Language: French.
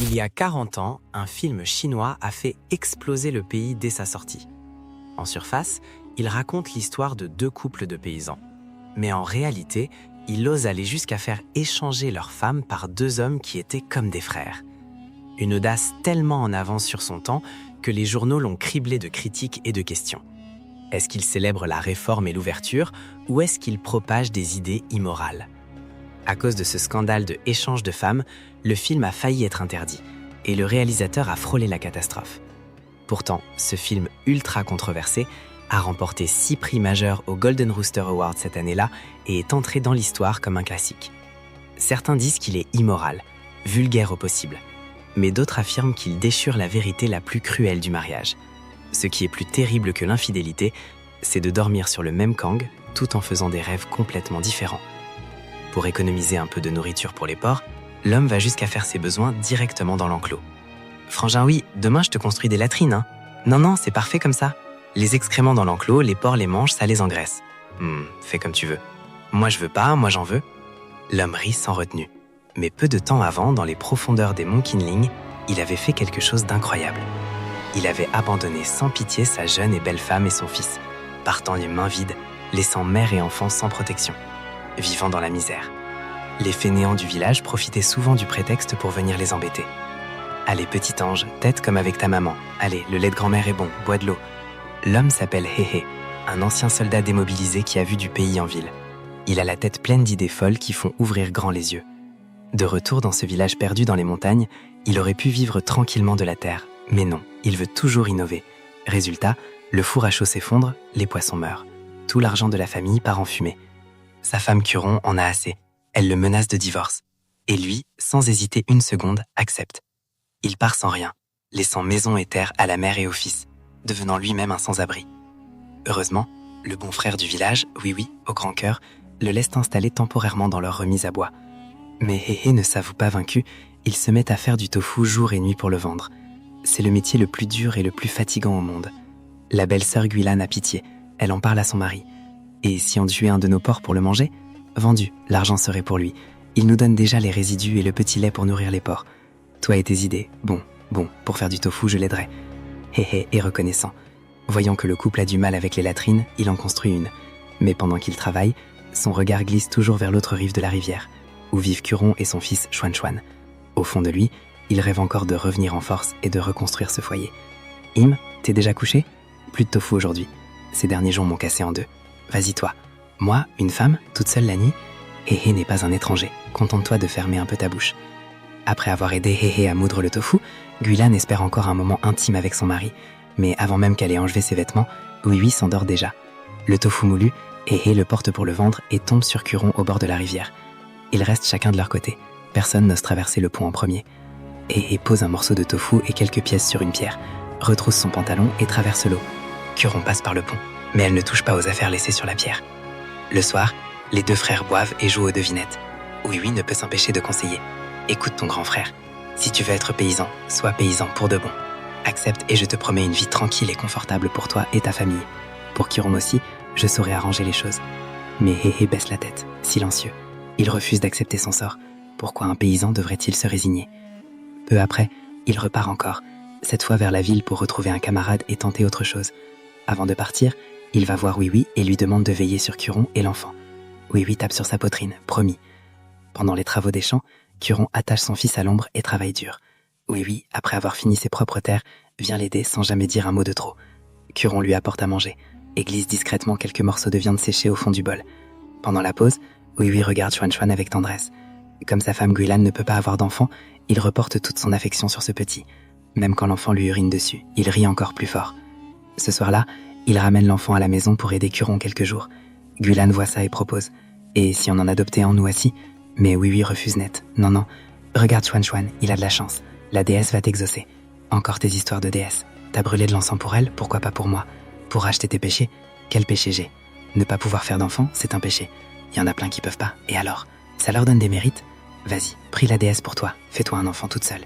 Il y a 40 ans, un film chinois a fait exploser le pays dès sa sortie. En surface, il raconte l'histoire de deux couples de paysans. Mais en réalité, il ose aller jusqu'à faire échanger leurs femmes par deux hommes qui étaient comme des frères. Une audace tellement en avance sur son temps que les journaux l'ont criblé de critiques et de questions. Est-ce qu'il célèbre la réforme et l'ouverture ou est-ce qu'il propage des idées immorales ? À cause de ce scandale de échange de femmes, le film a failli être interdit et le réalisateur a frôlé la catastrophe. Pourtant, ce film ultra controversé a remporté 6 prix majeurs au Golden Rooster Award cette année-là et est entré dans l'histoire comme un classique. Certains disent qu'il est immoral, vulgaire au possible, mais d'autres affirment qu'il déchire la vérité la plus cruelle du mariage. Ce qui est plus terrible que l'infidélité, c'est de dormir sur le même kang tout en faisant des rêves complètement différents. Pour économiser un peu de nourriture pour les porcs, l'homme va jusqu'à faire ses besoins directement dans l'enclos. « Frangin, oui, demain je te construis des latrines, hein. Non, c'est parfait comme ça. Les excréments dans l'enclos, les porcs les mangent, ça les engraisse. Fais comme tu veux. Moi je veux pas, moi j'en veux. » L'homme rit sans retenue. Mais peu de temps avant, dans les profondeurs des monts Qinling, il avait fait quelque chose d'incroyable. Il avait abandonné sans pitié sa jeune et belle femme et son fils, partant les mains vides, laissant mère et enfants sans protection, vivant dans la misère. Les fainéants du village profitaient souvent du prétexte pour venir les embêter. « Allez, petit ange, tête comme avec ta maman. Allez, le lait de grand-mère est bon, bois de l'eau. » L'homme s'appelle He, un ancien soldat démobilisé qui a vu du pays en ville. Il a la tête pleine d'idées folles qui font ouvrir grand les yeux. De retour dans ce village perdu dans les montagnes, il aurait pu vivre tranquillement de la terre. Mais non, il veut toujours innover. Résultat, le four à chaud s'effondre, les poissons meurent. Tout l'argent de la famille part en fumée. Sa femme Curon en a assez. Elle le menace de divorce. Et lui, sans hésiter une seconde, accepte. Il part sans rien, laissant maison et terre à la mère et au fils, devenant lui-même un sans-abri. Heureusement, le bon frère du village, oui, au grand cœur, le laisse installer temporairement dans leur remise à bois. Mais He ne s'avoue pas vaincu, il se met à faire du tofu jour et nuit pour le vendre. C'est le métier le plus dur et le plus fatigant au monde. La belle-sœur Guilan a pitié, elle en parle à son mari. Et si on tuait un de nos porcs pour le manger ? Vendu, l'argent serait pour lui. Il nous donne déjà les résidus et le petit lait pour nourrir les porcs. Toi et tes idées, bon, pour faire du tofu, je l'aiderai. He est reconnaissant. Voyant que le couple a du mal avec les latrines, il en construit une. Mais pendant qu'il travaille, son regard glisse toujours vers l'autre rive de la rivière, où vivent Curon et son fils Chuan. Au fond de lui, il rêve encore de revenir en force et de reconstruire ce foyer. « Im, t'es déjà couché ? Plus de tofu aujourd'hui. Ces derniers jours m'ont cassé en deux. Vas-y toi. Moi, une femme, toute seule la nuit ? He n'est pas un étranger. Contente-toi de fermer un peu ta bouche. » Après avoir aidé He à moudre le tofu, Guilan espère encore un moment intime avec son mari. Mais avant même qu'elle ait enlevé ses vêtements, Oui s'endort déjà. Le tofu moulu, He le porte pour le vendre et tombe sur Curon au bord de la rivière. Ils restent chacun de leur côté. Personne n'ose traverser le pont en premier. He pose un morceau de tofu et quelques pièces sur une pierre, retrousse son pantalon et traverse l'eau. Curon passe par le pont, mais elle ne touche pas aux affaires laissées sur la pierre. Le soir, les deux frères boivent et jouent aux devinettes. Oui ne peut s'empêcher de conseiller. Écoute ton grand frère. Si tu veux être paysan, sois paysan pour de bon. Accepte et je te promets une vie tranquille et confortable pour toi et ta famille. Pour Curon aussi, je saurai arranger les choses. Mais He baisse la tête, silencieux. Il refuse d'accepter son sort. Pourquoi un paysan devrait-il se résigner ? Peu après, il repart encore, cette fois vers la ville pour retrouver un camarade et tenter autre chose. Avant de partir, il va voir Oui et lui demande de veiller sur Curon et l'enfant. Oui tape sur sa poitrine, promis. Pendant les travaux des champs, Curon attache son fils à l'ombre et travaille dur. Oui, après avoir fini ses propres terres, vient l'aider sans jamais dire un mot de trop. Curon lui apporte à manger et glisse discrètement quelques morceaux de viande séchée au fond du bol. Pendant la pause, Oui regarde Chuan avec tendresse. Comme sa femme Guilan ne peut pas avoir d'enfant, il reporte toute son affection sur ce petit. Même quand l'enfant lui urine dessus, il rit encore plus fort. Ce soir-là, il ramène l'enfant à la maison pour aider Curon quelques jours. Guilan voit ça et propose. Et si on en adoptait un, nous aussi ? Mais Oui refuse net. Non, regarde Chuan, il a de la chance. La déesse va t'exaucer. Encore tes histoires de déesse. T'as brûlé de l'encens pour elle, pourquoi pas pour moi ? Pour racheter tes péchés ? Quel péché j'ai ? Ne pas pouvoir faire d'enfant, c'est un péché. Il y en a plein qui peuvent pas. Et alors ? Ça leur donne des mérites ? Vas-y, prie la déesse pour toi. Fais-toi un enfant toute seule.